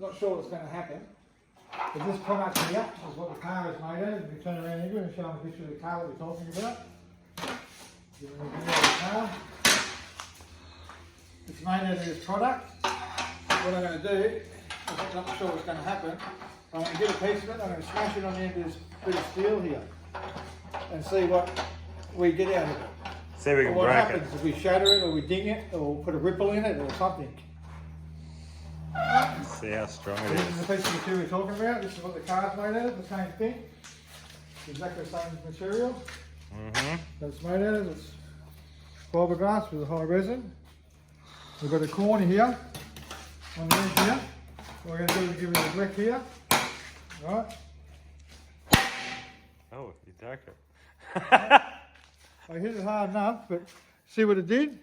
not sure what's going to happen. But this product here is what the car is made of. If you turn around here and show them a picture of the car that we're talking about. Give them a video of the car. It's made out of this product. What I'm going to do, I'm not sure what's going to happen. I'm going to get a piece of it, I'm going to smash it on the end of this bit of steel here. And see what we get out of it. See if we can What break happens it. if we shatter it, or we ding it, or put a ripple in it, or something. See how strong it This is. is the piece of material we're talking about. This is what the car's made out of, the same thing. Exactly the same material. That it's made out of. It's fiberglass with a high resin. We've got a corner here, on the edge here. What we're going to do is give it a fleck here. Right. Oh, you took it. I hit it hard enough, but see what it did?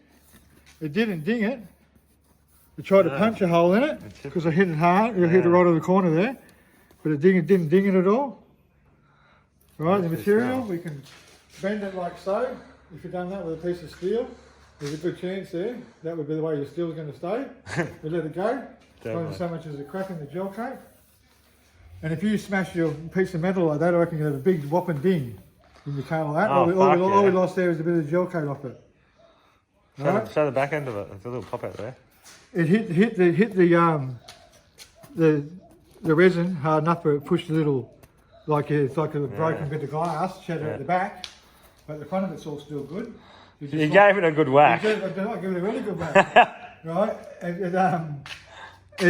It didn't ding it. It tried to punch a hole in it because I hit it hard. It hit it right over the corner there, but it didn't ding it at all. Right, the material, we can bend it like so. If you've done that with a piece of steel, there's a good chance there. That would be the way your steel's going to stay. We let it go. Not so much as a crack in the gel coat. And if you smash your piece of metal like that, I reckon you have a big whopping ding in your car like that. Oh, all we lost there is a bit of gel coat off it. Show the back end of it. There's a little pop out there. It hit the resin hard enough, but it pushed a little, like it's like a broken bit of glass, shattered at the back, but the front of it's all still good. You gave it a good whack. I give it a really good whack, right?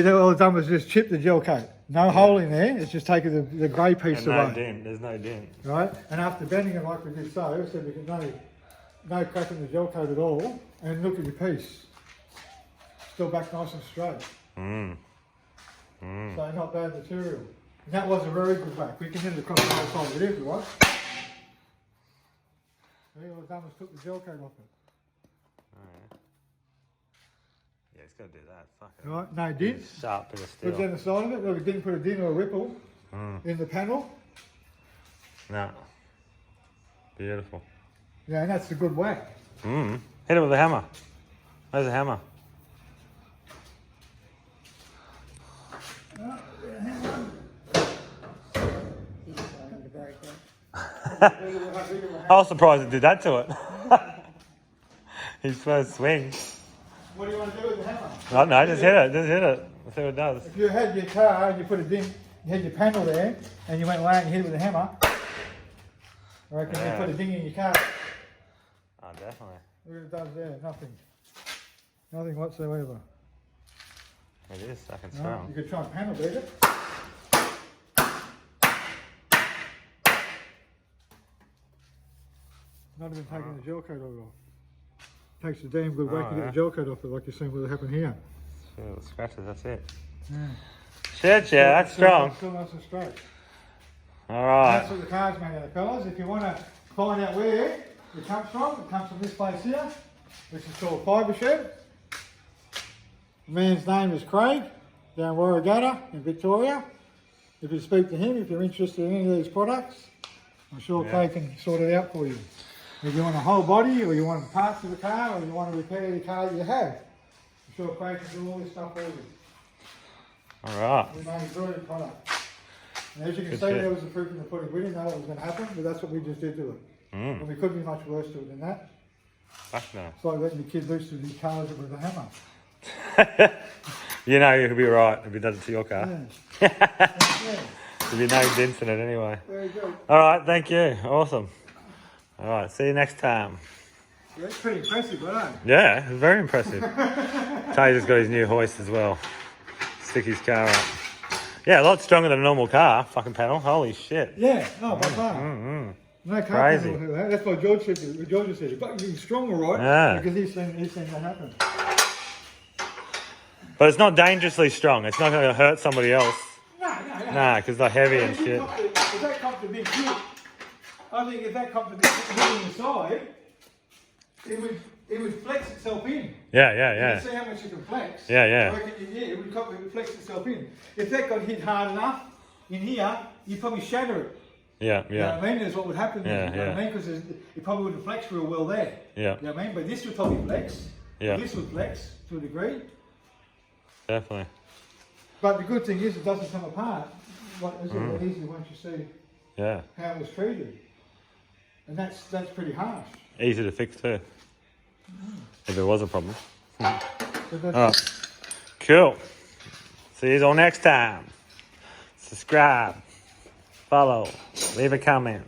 All it's done was just chip the gel coat. No hole in there. It's just taken the grey piece And away. no dent. There's no dent. Right, and after bending it like we did so we can no crack in the gel coat at all, and look at your piece. Still back nice and straight. So not bad material. And that was a very good whack. We can hit it across the whole side of it if you want. See, all I've done was took the gel coat off it. Yeah, it's got to do that. Fuck it. Right, no dent. Sharp bit of Put steel. down the side of it. Look, it didn't put a dent or a ripple in the panel. No. Beautiful. Yeah, and that's a good whack. Hit it with a hammer. Where's the hammer? I was surprised it did that to it. His first swing. What do you want to do with the hammer? No, just hit it. Just hit it. Let's see what it does. If you had your car and you put a dent, you had your panel there, and you went away and you hit it with a hammer, I reckon you put a ding in your car. Oh, definitely. Look what it does there, nothing. Nothing whatsoever. It is fucking No, strong. you could try and panel beat it. Not even taking the gel coat off. Takes a damn good whack to get the gel coat off it, like you're seeing what happened here. See little scratches, that's it. Yeah. Shit, yeah, that's strong. Still nice and straight. Alright. That's what the car's made out of, fellas. If you want to find out where it comes from this place here, which is called Fibre Shed. The man's name is Craig, down Warragata in Victoria. If you speak to him, if you're interested in any of these products, I'm sure Craig can sort it out for you. If you want a whole body, or you want parts of the car, or you want to repair the car you have, I'm sure Craig can do all this stuff for you. Alright. We made a brilliant product. And as you can Good see, shit. there was the proof in the pudding. We didn't know what was going to happen, but that's what we just did to it. And we couldn't be much worse to it than that. Fuck no. It's like letting the kid loose with his cars with a hammer. You know you'll be right if he does it to your car. Yeah. There'll be no dents in it anyway. Very good. Alright, thank you. Awesome. Alright, see you next time. Yeah, that's pretty impressive, right? Yeah, very impressive. Taser's got his new hoist as well. Stick his car up. Yeah, a lot stronger than a normal car. Fucking panel. Holy shit. Yeah, no, by far. No car Crazy. panel will do that. That's what George said. George said, but you're strong, all right? Yeah. Because he's seen that happen. But it's not dangerously strong. It's not going to hurt somebody else. No. Nah, because they're heavy and shit. If that comes to big hit, I think if that comes to big hit on the side, it would flex itself in. Yeah. You see how much it can flex? Yeah. I reckon, it would flex itself in. If that got hit hard enough in here, you'd probably shatter it. Yeah. You know what I mean? That's what would happen there. Yeah, You know what I mean? Because it probably wouldn't flex real well there. Yeah. You know what I mean? But this would probably flex. Yeah. This would flex to a degree. Definitely. But the good thing is it doesn't come apart. Like, it's a bit easy once you see Yeah. how it was treated. And that's pretty harsh. Easy to fix too. If there was a problem. So that's, Alright. Cool. See you all next time. Subscribe. Follow. Leave a comment.